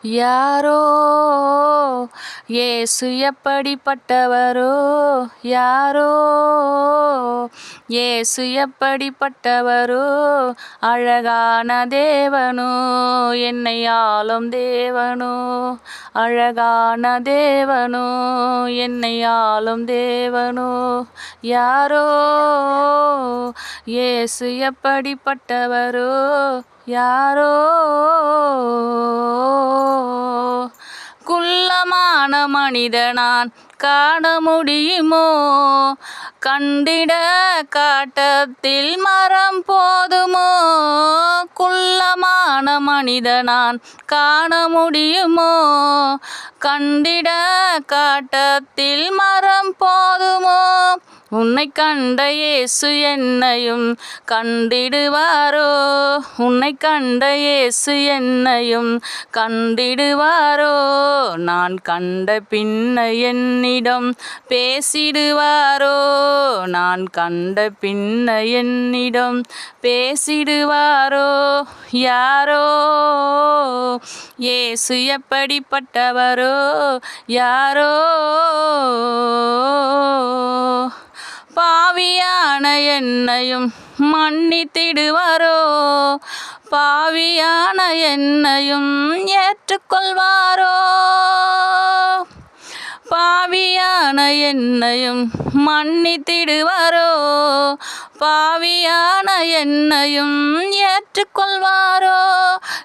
யாரோ இயேசு எப்படிப்பட்டவரோ, யாரோ இயேசு எப்படிப்பட்டவரோ, அழகான தேவனோ என்னை ஆளும் தேவனோ, அழகான தேவனோ என்னை ஆளும் தேவனோ. யாரோ இயேசு எப்படிப்பட்டவரோ, யாரோ குள்ளமான மனிதனான் காண முடியுமோ, கண்டிட காட்டத்தில் மரம் போதுமோ, குள்ளமான மனிதனான் காண முடியுமோ, கண்டிட காட்டத்தில் மரம் போதுமோ. உன்னை கண்ட இயேசு என்னையும் கண்டிடுவாரோ, உன்னை கண்ட இயேசு என்னையும் கண்டிடுவாரோ, நான் கண்ட பின்ன என்னிடம் பேசிடுவாரோ, நான் கண்ட பின்ன என்னிடம் பேசிடுவாரோ. யாரோ இயேசு எப்படிப்பட்டவரோ, யாரோ பாவியான என்னையும் மன்னித்திடுவாரோ, பாவியான என்னையும் ஏற்றுக்கொள்வாரோ, பாவியான என்னையும் மன்னித்திடுவாரோ, பாவியான என்னையும் ஏற்றுக்கொள்வாரோ.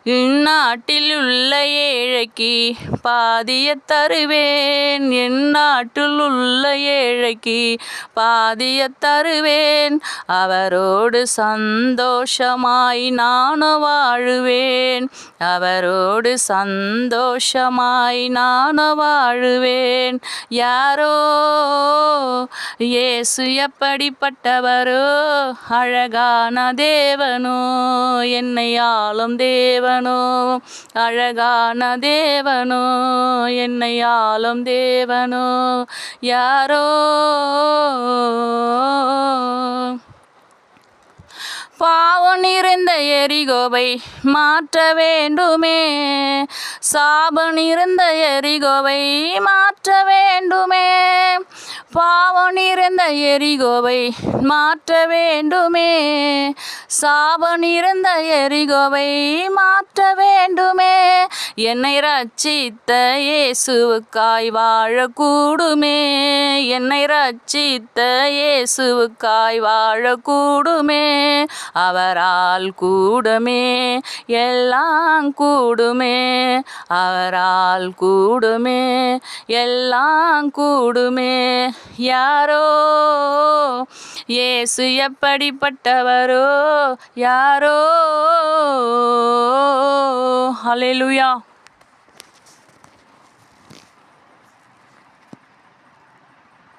இந்நாட்டில் உள்ள ஏழைக்கு பாதியத் தருவேன், இந்நாட்டில் உள்ள ஏழைக்கு பாதியத் தருவேன், அவரோடு சந்தோஷமாய் நானும் வாழுவேன், அவரோடு சந்தோஷமாய் நானும் வாழுவேன். யாரோ இயேசு எப்படிப்பட்டவரோ, அழகான தேவனோ என்னை ஆளும் தேவனோ, அழகான தேவனோ என்னை ஆளும் தேவனோ. யாரோ பாவம் நிறைந்த எரிகோவை மாற்ற வேண்டுமே, சாபம் நிறைந்த எரிகோவை மாற்ற வேண்டுமே, பாவம் நிறைந்த எரிகோவை மாற்ற வேண்டுமே, சாபம் நிறைந்த எரிகோவை மாற்ற வேண்டுமே. என்னை ரட்சித்த இயேசுவுக்காய் வாழக்கூடுமே, என்னை ரட்சித்த இயேசுவுக்காய் வாழக்கூடுமே, அவரால் கூடுமே எல்லாம் கூடுமே, அவரால் கூடுமே எல்லாம் கூடுமே. யாரோ இயேசு எப்படிப்பட்டவரோ, யாரோ. ஹல்லேலூயா.